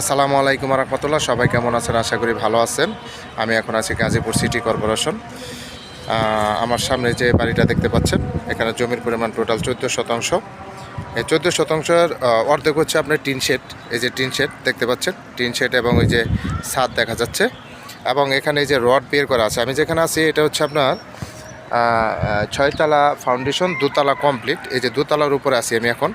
আসসালামু আলাইকুম রহমতুল্লাহ। সবাই কেমন আছেন? আশা করি ভালো আছেন। আমি এখন আছি গাজীপুর সিটি কর্পোরেশন। আমার সামনে যে বাড়িটা দেখতে পাচ্ছেন, এখানে জমির পরিমাণ টোটাল 14%। এই 14%-এর অর্ধেক হচ্ছে আপনার টিন শেড। এই যে টিন শেড দেখতে পাচ্ছেন, টিন শেড এবং ওই যে ছাদ দেখা যাচ্ছে, এবং এখানে এই যে রড বের করা আছে। আমি যেখানে আছি এটা হচ্ছে আপনার 6তলা ফাউন্ডেশন, 2তলা কমপ্লিট। এই যে 2তলার উপরে আছি আমি এখন,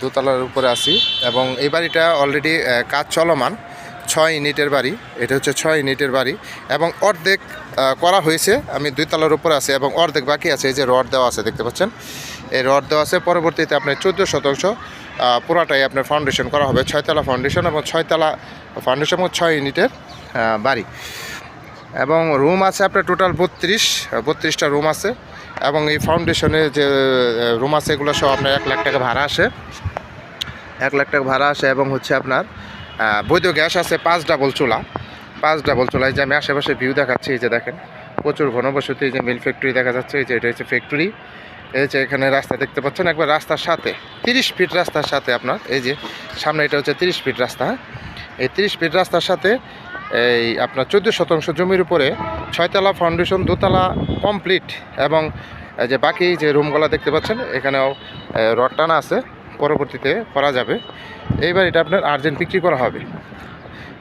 2তলার উপরে আছি, এবং এই বাড়িটা অলরেডি কাজ চলমান। 6 ইউনিটের বাড়ি, এটা হচ্ছে 6 ইউনিটের বাড়ি, এবং অর্ধেক করা হয়েছে। আমি 2তলার উপরে আছি এবং অর্ধেক বাকি আছে। এই যে রড দেওয়া আছে দেখতে পাচ্ছেন, এই রড দেওয়া আছে। পরবর্তীতে আপনার 14% পুরাটাই আপনার ফাউন্ডেশন করা হবে। 6তলা ফাউন্ডেশন এবং 6তলা ফাউন্ডেশন এবং 6 ইউনিটের বাড়ি, এবং রুম আছে আপনার টোটাল 32টা রুম আছে। এবং এই ফাউন্ডেশনে যে রুম আছে এগুলো সব আপনার 1 লাখ টাকা ভাড়া আসে, 1 লাখ টাকা ভাড়া আসে। এবং হচ্ছে আপনার বৈধ গ্যাস আছে 5 ডাবল চুলা। এই যে আমি আশেপাশে ভিউ দেখাচ্ছি, এই যে দেখেন প্রচুর ঘনবসতি। এই যে মিল ফ্যাক্টরি দেখা যাচ্ছে, এই যে এটা হচ্ছে ফ্যাক্টরি। এই যে এখানে রাস্তা দেখতে পাচ্ছেন, একবার রাস্তার সাথে 30 ফিট রাস্তার সাথে আপনার, এই যে সামনে এটা হচ্ছে 30 ফিট রাস্তা। এই 30 ফিট রাস্তার সাথে এই আপনার 14% জমির উপরে 6তলা ফাউন্ডেশন, 2তলা কমপ্লিট, এবং যে বাকি যে রুমগুলো দেখতে পাচ্ছেন এখানেও রড টানা আছে, পরবর্তীতে করা যাবে। এই বাড়িটা আপনার আর্জেন্ট বিক্রি করা হবে।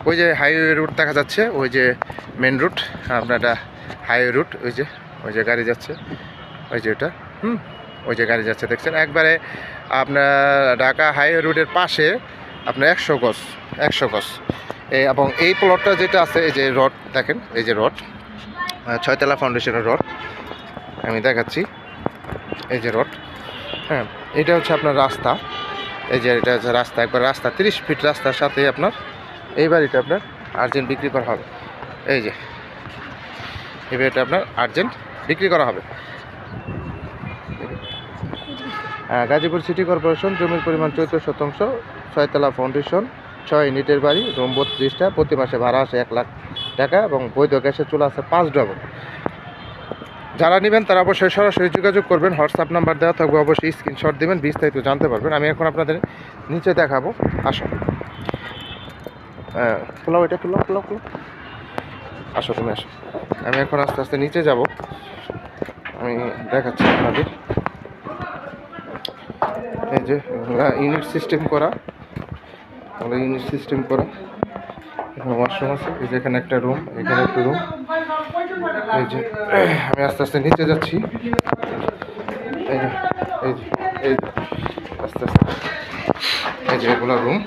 ওই যে হাইওয়ে রুট দেখা যাচ্ছে, ওই যে মেন রুট, আপনার এটা হাইওয়ে রুট। ওই যে গাড়ি যাচ্ছে, ওই যে ওটা ওই যে গাড়ি যাচ্ছে দেখছেন, একবারে আপনার ঢাকা হাইওয়ে রুটের পাশে আপনার 100 গজ। এবং এই প্লটটা যেটা আছে, এই যে রড দেখেন, এই যে রড 6তলা ফাউন্ডেশনের রড আমি দেখাচ্ছি, এই যে রড। হ্যাঁ, এটা হচ্ছে আপনার রাস্তা। এই যে এটা হচ্ছে রাস্তা, একবার রাস্তা 30 ফিট রাস্তার সাথে আপনার এই বাড়িটা আপনার আর্জেন্ট বিক্রি করা হবে। এই যে এই বাড়িটা আপনার আর্জেন্ট বিক্রি করা হবে। গাজীপুর সিটি কর্পোরেশন, জমির পরিমাণ 14%, 6তলা ফাউন্ডেশন, 6 ইউনিটের বাড়ি, রুম 32টা, প্রতি মাসে ভাড়া আসে 1 লাখ টাকা, এবং বৈধ গ্যাসের চুলা আছে 5 ডাবল। যারা নেবেন তারা অবশ্যই সরাসরি যোগাযোগ করবেন। হোয়াটসঅ্যাপ নাম্বার দেওয়া থাকবে, অবশ্যই স্ক্রিনশট দেবেন, বিস্তারিত জানতে পারবেন। আমি এখন আপনাদের নিচে দেখাবো, আসো। খোলাও, এটা খোলাও। আসো, তুমি আসো। আমি এখন আস্তে আস্তে নিচে যাব, আমি দেখাচ্ছি আপনাদের। এই যে ইউনিট সিস্টেম করা, এখানে ওয়াশরুম আছে। এই যে এখানে একটা রুম, এখানে একটা রুম। এই যে আমি আস্তে আস্তে নিচে যাচ্ছি, এই যে আস্তে আস্তে, এই যে এগুলো রুম।